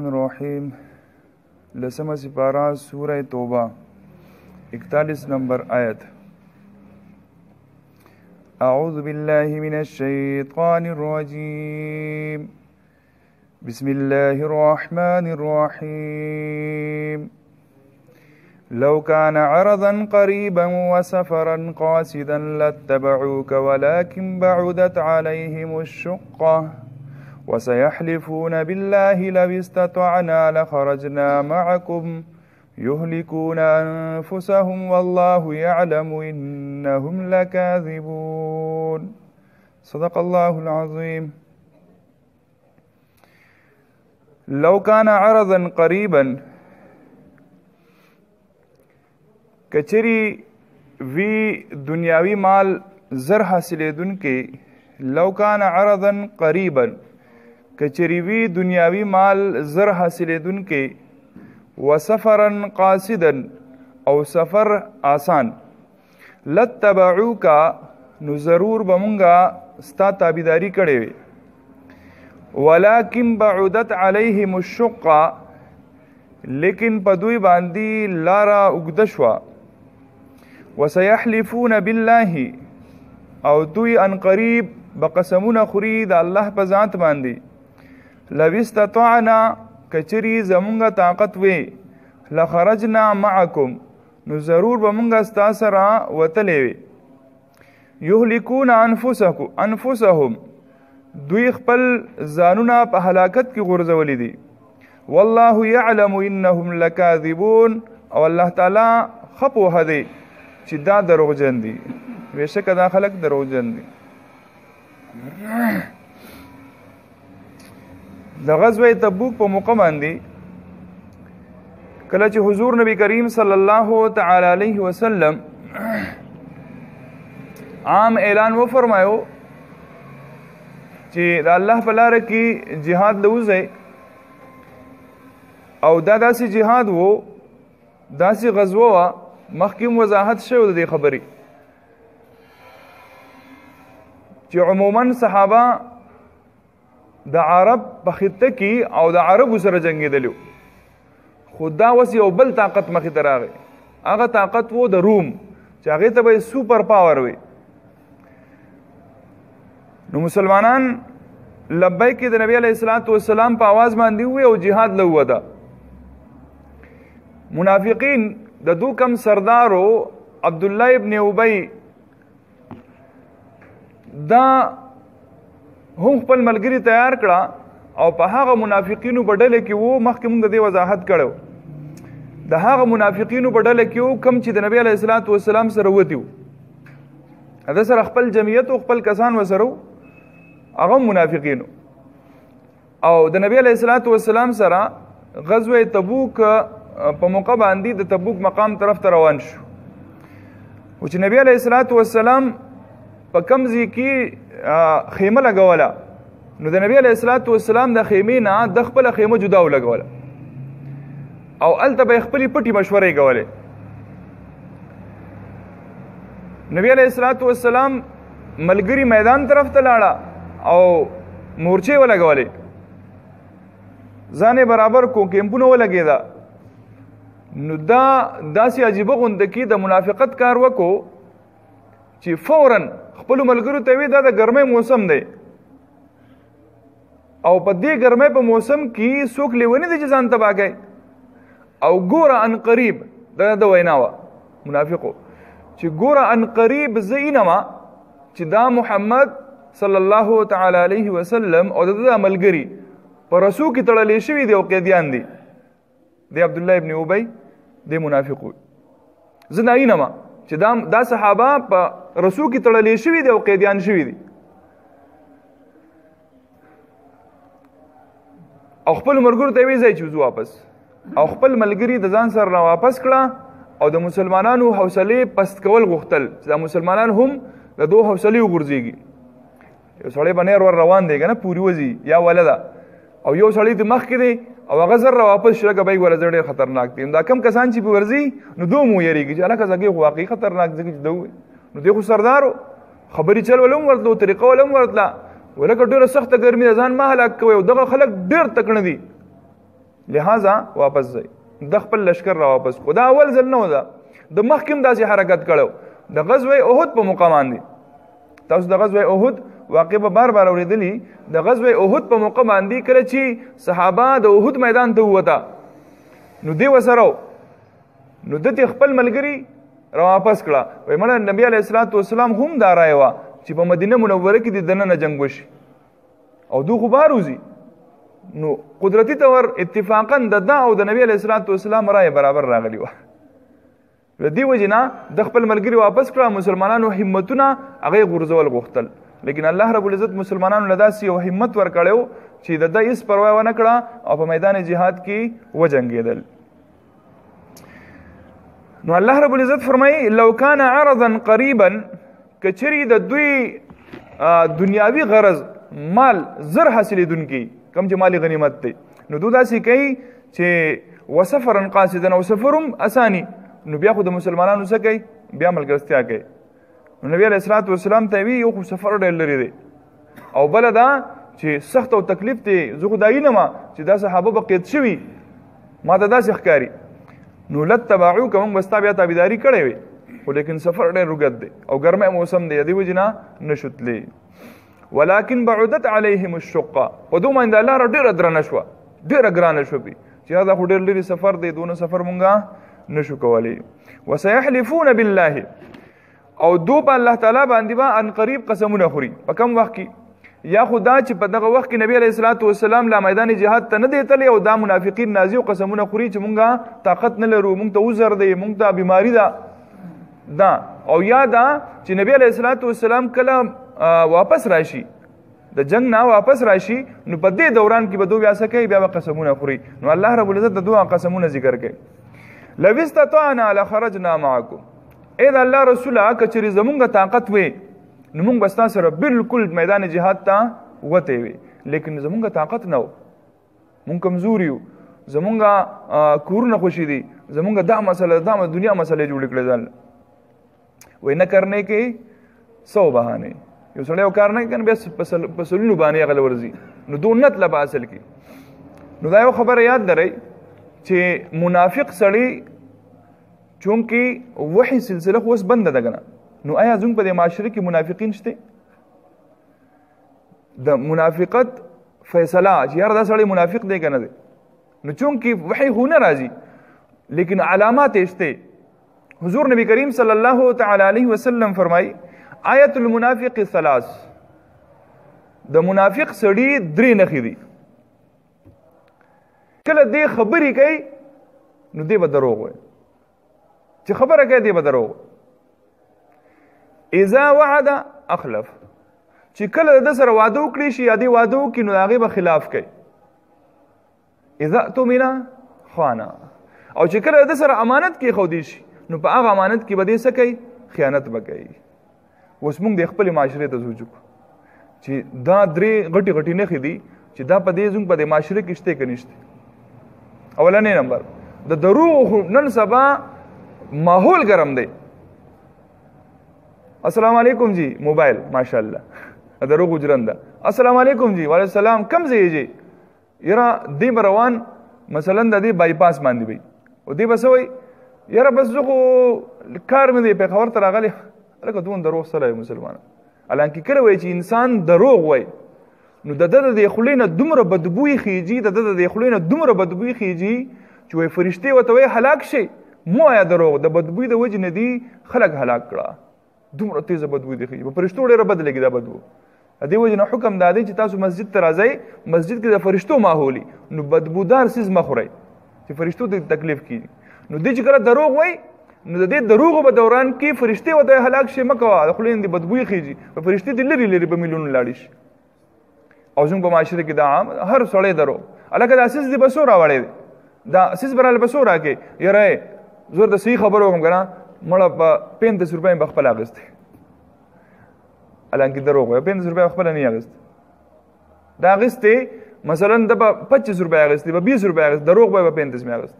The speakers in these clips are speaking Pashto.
الرحیم لسمہ سپارہ سورہ توبہ 41 نمبر آیت اعوذ باللہ من الشیطان الرجیم بسم اللہ الرحمن الرحیم لو كان عرضا قريبا وسفرا قاصدا لاتبعوك ولكن بعدت عليهم الشقة وسيحلفون بالله لو استطعنا لخرجنا معكم يهلكون أنفسهم والله يعلم إنهم لكاذبون صدق الله العظيم. لو كان عرضا قريبا کچری وی دنیاوی مال زر حاصلیدن کے لو کان عرضا قریبا کچری وی دنیاوی مال زر حاصلیدن کے وسفرا قاصدا او سفر آسان لتبعوکا نو ضرور بمونگا ستا تابیداری کڑے وے ولیکن بعدت علیہم الشقہ لیکن پدوی باندی لارا اگدشوا وسيحلفون بالله او دوی ان قریب بقسمون خورید الله په ذات باندې لو استطعنا کچری زمونږه طاقت وی لخرجنا معکم نو ضرور بمونږه ستا سره وتلې وی یهلکون انفسهم دوی خپل ځانونه په هلاکت کې غورځولې دي والله يعلم انهم لكاذبون او الله تعالی خپو هدي چې دا دروغجن دي بېشکه دا خلک دروغجن دي. د غزوه تبوک په موقع باندې کله چې حضور نبی کریم صلی الله تعالی علیه وسلم عام اعلان وفرمایو چې د الله په لاره کې جهاد لوځئ او دا داسې جهاد وو داسې غزوه وه مخکیم وضاحت شو د دې خبرې چې عموما صحابه د عرب په خطه کې او د عربو سره جنګېدلي خو دا اوس یو بل طاقت مخې ته راغی هغه طاقت و د روم چې هغې ته به یې سوپر پاور وي نو مسلمانان لبیک د نبی علیه الصلاة والسلام په آواز باندې ووی او جهاد له ووته منافقین د دو کم سردارو عبداللہ ابن ابی دا هم خپل ملګری تیار کړه او په هغه منافقینو په ډله کې وو مخکې موږ د دې وضاحت کړو د هغه منافقینو په ډله کې وو کم چې د نبی علیه الصلاة والسلام سره وتي وو هغه سره خپل جمعیت او خپل کسان وسره هغه منافقینو او د نبی علیه الصلاة والسلام سره غزوه تبوک په موقع باندې د تبوک مقام طرف ته روان شو او چې نبی علیه الصلاة والسلام په کوم ځای کې خیمه لګوله نو د نبی علیه الصلاة والسلام د خیمې نه د خپله خیمه جدا ولګوله او هلته به یې خپلې پټې مشورې کولې نبی علیه الصلاة والسلام ملګري میدان طرف ته لاړه او مورچې ولګولې ځان یې برابر کو کیمپونه ولګېده نو دا داسې عجیبه غونده کې د منافقت کار وکړو چې فوراً خپلو ملګرو ته وی دا د ګرمۍ موسم دی او په دې ګرمۍ په موسم کې څوک لیونی دی چې ځان تباه کوي او ګوره ان قریب دا د وینا وه منافقو چې ګوره ان قریب زه اینمه چې دا محمد صلی الله تعالی علیه وسلم او د ده ملګري په رسو کې تړلی شوي دي او قیدیان دي دی عبدالله ابن ابی دی منافقو زه دا اینمه چې دا صحابه په رسو کې تړلی شوي دي او قیدیان شوي دي او خپل مرګور ته وی ځای چې واپس او خپل ملګری د ځان سره را واپس کړه او د مسلمانانو حوصله پست کول غوښتل چې د مسلمانان هم د دوه حوصله وګرځيږي یو سړی باندې ور روان دی کنه پوری وځي یا ولدا او یو سړی د مخ کې دی او هغه زر را واپس شرګه به ول زړه خطرناک دي دا کم کسان چې په ورځي نو دوه مو یریږي چې الکه زګي واقعي خطرناک دي دوه نو دغه سردارو خبري چل ولوم ورته طریقه ولوم ورتلا ولکه ډیره سخت ګرمي ځان ما هلاک کوي او دغه خلک ډیر تکړه دي لہذا واپس ځي د خپل لشکر را واپس کو دا اول ځل نه ودا د مخکم داسې حرکت کړو د غزوه احد په مقام دی تاسو د غزوه احد واقع به بار بار اوریدلی د غزوه احد په موقع باندې کړه چې صحابه د احد میدان ته وته نو دی وسره نو د خپل ملګری را واپس کړه وای مړه نبی علیه الصلاۃ والسلام هم دا رايوا چې په مدینه منوره کې د دنه جنگ وشي او دوه خبر وزي نو قدرتی تور اتفاقا د او د نبی علیه الصلاۃ والسلام رائے برابر راغلی و ردی وجنا د خپل ملګری واپس کړه مسلمانانو همتونه هغه غرزول غوښتل لیکن الله رب العزت مسلمانانو لداسي او همت ور کړو چې د هیڅ پروا ونه کړه او په میدان جهاد کې وجنګیدل نو الله رب العزت فرمایي لو کان عرضا قریبا کچری د دوی دنیاوی غرض مال زر حاصلېدونکي کم چې مالی غنیمت دی نو دوی داسې کوي چې وسفرا قاصدا او سفرم اسانی نو بیا خو د مسلمانانو څه کوي بیا ملګرتیا کوي نو نبی علیہ الصلوۃ والسلام ته وی یو خو سفر ډېر لري دی او بل دا چې سخت او تکلیف دی زه خدای نه ما چې دا صحابه بقیت شوي ما ته داسې ښکاری نو لتبعو کوم بستا بیا تابعداري کړې وي ولیکن سفر ډېر رګد دی او ګرمه موسم دی دی وجنا نشتلی ولكن بعدت عليهم الشقه ودوم عند الله ډېر درنه شو ډېر ګرانه شو چې دا خو ډېر لري سفر دی دونه سفر مونږه نشو کولی وسيحلفون بالله او دو په الله تعالی باندې با ان قریب قسمونه خوري په کم وخت کې یا خدا چې په دغه وخت کې نبی علیہ الصلوۃ والسلام لا میدان جهاد ته نه دیتلی او دا منافقین نازي او قسمونه خوري چې مونږه طاقت نه لرو مونږ ته عذر دی مونږ ته بیماری ده او یا دا چې نبی علیہ الصلوۃ والسلام کله واپس راشي د جنگ نه واپس راشي نو په دې دوران کې به دوی بیا سکه بیا قسمونه خوري نو الله رب العزت د دوه قسمونه ذکر کوي لو استطعنا لخرجنا معكم اې دا الله رسوله کچری زمونږه طاقت وي نو مونږ بستا سره بالکل میدان جهاد ته وته وي لیکن زمونږه طاقت نه مونږ کمزوري یو زمونږه کورونه خوشي دي زمونږه دا مسله دا دنیا مسله جوړ کړل ځل وای نه کرنے کې سو بهانه یو سړی یو کار نه کوي بس پسلونو باندې غل ورزي نو دونت لبا اصل کې نو دا یو خبره یاد درئ چې منافق سړی چونکه وحی سلسله خو اوس بند ده کنه نو آیا زموږ په معاشره کې منافقین شته د منافقت فیصله چې یار دا سړی منافق دی کنه دی نو چونکه وحی خو نه راځي لیکن علامات شته حضور نبی کریم صلی الله تعالی علیه وسلم فرمای آیت المنافق ثلاث د منافق سړی درې نخې دي کله دې خبرې کوي نو دې به دروغ وایي چې خبره کوي دې به دروغ اذا وعد اخلف چې کله د سره وعده وکړي شي یا دې وعده وکړي نو هغه به خلاف کوي اذا اؤتمن خانه او چې کله د سره امانت کې خو دي شي نو په هغه امانت کې به دې څه کوي خیانت به کوي اوس موږ د خپل معاشره ته ځو چې دا درې غټي غټي نه خېدي چې دا په دې زوم په دې معاشره کې شته کې نشته اولنې نمبر د دروغ نن سبا ماحول گرم دی السلام علیکم جی موبایل ماشاءالله دروغ جرنده السلام علیکم جی وعلیکم السلام کم ځای جی یرا دی بروان مثلا د دې بای پاس باندې وي او دی بسوي یرا بس زه کار مې دی په خبر تر غلي لکه دون دروغ سره مسلمان الانکه کله وای چې انسان دروغ وای نو د خلینو دومره بدبوئی خيږي د خلینو دومره بدبوئی خيږي چې وای فرشتي وته وای هلاک شي مو یا دروغ د بدبوئی د وجه نه دی خلق هلاک کړه دومره تیز بدبوئی دی په فرشتو ډیره بد لګي دا بدبو د دې وجه نه حکم دادی چې تاسو مسجد ته راځئ مسجد کې د فرشتو ماحولي نو بدبودار سیز مخوري چې فرشتو ته تکلیف کیږي نو دې چې کله دروغ وای نو د دې دروغ په دوران کې فرشتي وته هلاک شي مکوا د خلین دی بدبوئی خيږي په فرشتي د لری لری په مليون لاړ شي او څنګه په معاشره کې دا عام هر سړی درو الکه دا اساس دی بسو راوړې دا اساس براله بسو راکې یاره زور د صحیح خبرو کوم کنه مړه په 35 روپۍ بخپل اغسته الانکه دروغ وي 35 روپۍ خپل نه اغست دا اغسته مثلا د 25 روپۍ اغسته په 20 روپۍ اغست دروغ وي په 35 می اغست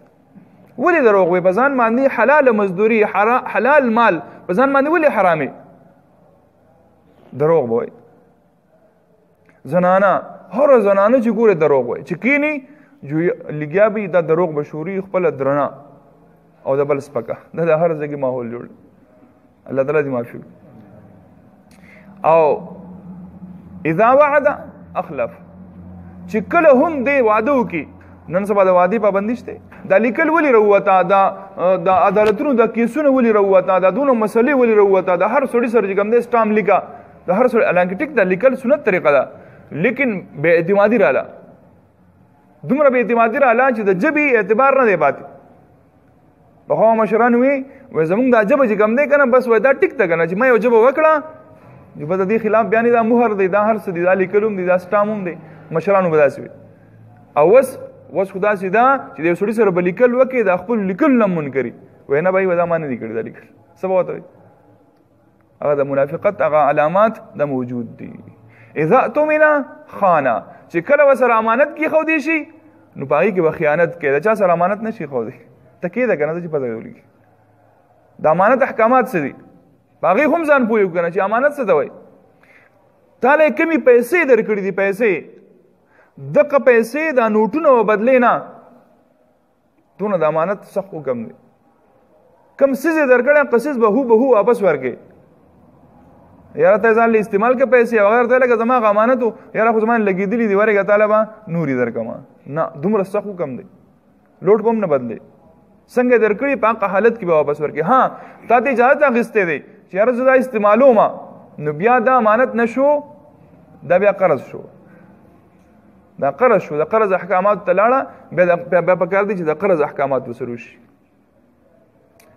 ولی دروغ وي په ځان باندې حلال مزدوري حلال مال په ځان باندې ولی حرامي دروغ وي زنانا هر زنانه چې ګوره دروغ وي چې کینی جو لګیا به دا دروغ بشوري خپل درنا او د بل سپکه دا هر ځای ماحول جوړ الله تعالی دې معافي او اذا وعد اخلف چې کله هم دې وعده وکي نن سبا د وادي پابندي شته دا لیکل ولي روته دا عدالتونو د کیسونو ولي روته دا دونو مسلې ولي روته دا هر سړي سره کوم دې سټام لیکا دا هر سړي الانکه ټیک دا لیکل سنت طریقه ده لیکن بے اعتمادي رااله دومره بے اعتمادي رااله چې د جبي اعتبار نه دی پاتې بخوا مشران وي زمونږ دا جبه چې کوم دی کنه بس وای دا ټیک ته کنه چې ما یو جبه وکړه چې په دې خلاف بیان دا مهر دی دا هر څه دی دا لیکلوم دی دا سټاموم دی مشرانو بداسي وي او وس خدا سیدا چې د سړي سره بلیکل وکي دا خپل لیکل نه منکري وینا بای ودا معنی دی کړی دا لیکل سبا وته هغه د منافقت هغه علامات د موجود دي اذا اؤتمنا خانا چې کله وسره امانت کی خو دی شي نو پای کې بخیانت کې دا چا سره امانت نشي خو دی تکیه ده کنه چې پته ویلي د امانت احکامات څه دي باغی هم ځان پویو کنه چې امانت څه دی تاله کمی پیسې درکړي دي پیسې دغه پیسې د نوټونو بدلې نه دونه د امانت سخت حکم دی کم سیزه درکړه قصص به هو واپس ورکې یاره ته ځان له استعمال کې پیسې وغیرہ ته لکه زما امانت یاره خو زمان لګېدلې دی ورګه طالبا نوري درکما نه دومره سخت حکم دی لوټ کوم نه بدلې څنګه درکړي په حالت کې به واپس ورکې ها تا ته اجازه اخیستې دی چې یاره زدا استعمالو ما نو بیا دا امانت نشو دا بیا قرض شو دا قرض شو د قرض احکامات تلاړه بیا پکار دي چې د قرض احکامات وسرو شي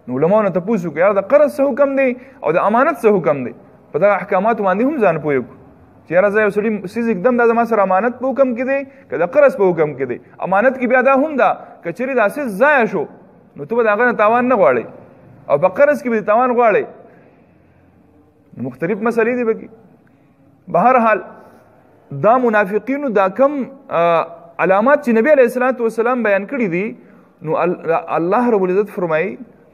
نو علماء ته پوښتنه کوي دا قرض څه حکم دی او د امانت څه حکم دی په دا احکامات باندې هم ځان پوي چې یاره زه یو سړي سیز एकदम دا زما سره امانت په حکم کې دی که د قرض په حکم کې دی امانت کې بیا دا هم دا که چېرې دا سیز ضایع شو نو ته به د هغه نه تاوان نه غواړې او په قرض کې به تاوان غواړې مختلف مسلې دي پکې بهرحال دا منافقینو دا کم علامات چې نبی علیه الصلاۃ والسلام بیان کړي دي نو الله رب العزت فرمایي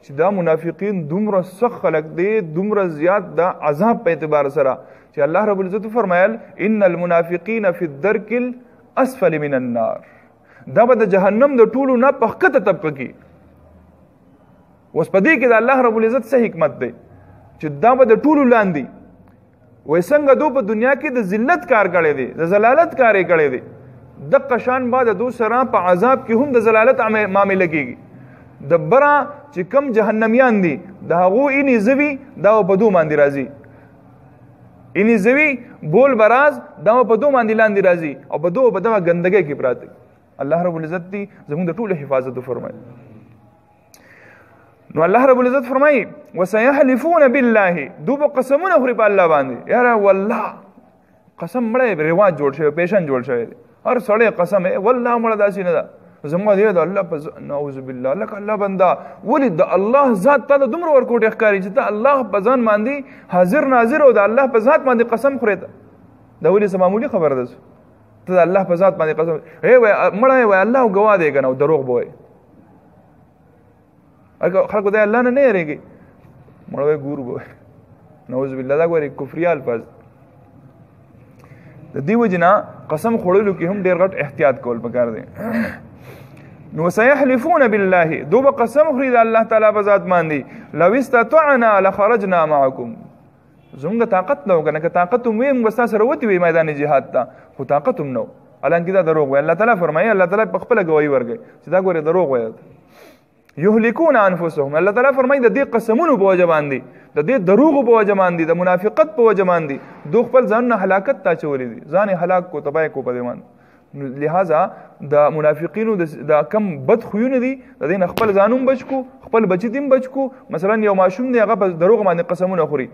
چې دا منافقین دومره سخت خلق دي دومره زیات دا عذاب په اعتبار سره چې الله رب العزت فرمایل ان المنافقین فی الدرک الاسفل من النار دا به د جهنم د ټولو نه په ښکته طبقه کې اوس په دې کې د الله رب العزت څه حکمت دی چې دا به د ټولو لاندې وای څنګه دو په دنیا کې د ذلت کار کړی دی د ذلالت کار یې کړی دی د قشان بعد دو سره په عذاب کې هم د ذلالت معامله کېږي د برا چې کم جهنميان دي د هغو اینی زوی دا په دو باندې راځي اینی زوی بول براز دا په دو باندې لاندې راځي او په دو په دغه ګندګۍ کې پراته الله رب العزت دې زموږ د ټولو حفاظت فرمایي نو الله رب العزت فرمایي وسيحلفون بالله دوب قسمونه خوري په الله باندې یاره والله قسم مړې رواج جوړ شوی پیشن جوړ شوی هر سړی قسم والله مړه داسې نه ده زموږ دی د الله په نعوذ بالله لك الله بندا ولید الله ذات تعالی دومره ورکوټ ښکاری چې ته الله په ځان باندې حاضر ناظر او د الله په ذات باندې قسم خوري دا ولې معمولی خبر ده ته د الله په ذات باندې قسم وای مړه وای الله گواه دی کنه دروغ بوي خلکو د الله نه یریږي مړوي ګور بوي نعوذ بالله دا ګوري کفریا الفاظ د دې وجنا قسم خوړلو کې هم ډېر غټ احتیاط کول پکار دی نو سيحلفون بالله دوب قسم خوري د الله تعالی په ذات باندې لو استطعنا لخرجنا معكم زموږ طاقت نو کنه که طاقت مو هم وستا سره وتی وي میدان جهاد ته خو طاقت هم نو الانکه دا دروغ وي الله تعالی فرمایي الله تعالی په خپل گواہی ورګي چې دا ګوره دروغ وي یهلكون انفسهم الله تعالی فرمایي د دې قسمونو په وجه باندې د دې دروغ په وجه باندې د منافقت په وجه باندې دوه خپل ځان نه هلاکت ته چولې دي ځان هلاک کو تبای کو په دې لہذا د منافقینو د کم بد خوونه دي د دې خپل ځانوم بچکو خپل بچی دیم بچکو مثلا یو ماشوم دی هغه په دروغ باندې قسمونه خوري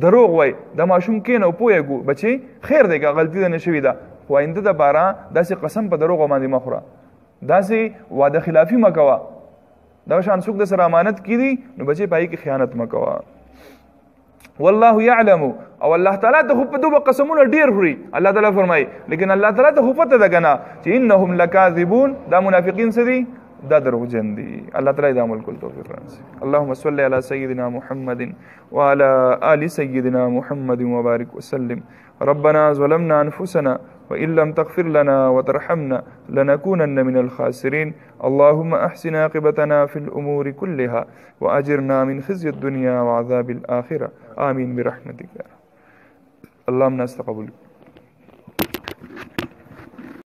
دروغ وای د ماشوم کې نه پوهیږي بچي خیر دی که غلطی ده نشوي ده خو آینده د بارا داسې قسم په دروغ باندې مخوره داسې وعده خلافی مکوا دا شان څوک د سره امانت کړي نو بچي پای کې خیانت مکوا والله يعلم او الله تعالی ته خو په دوه قسمونه ډیر خوري الله تعالی فرمایي لیکن الله تعالی ته خو پته ده کنه چې انهم لکاذبون دا منافقین سدي دا دروغجن دي الله تعالی دا عمل کول توفیق راکړي اللهم صل على سيدنا محمد وعلى آل سيدنا محمد وبارك وسلم ربنا ظلمنا انفسنا وإن لم تغفر لنا وترحمنا لنكونن من الخاسرين اللهم أحسن عاقبتنا في الأمور كلها وأجرنا من خزي الدنيا وعذاب الآخرة آمين برحمتك اللهم نستقبل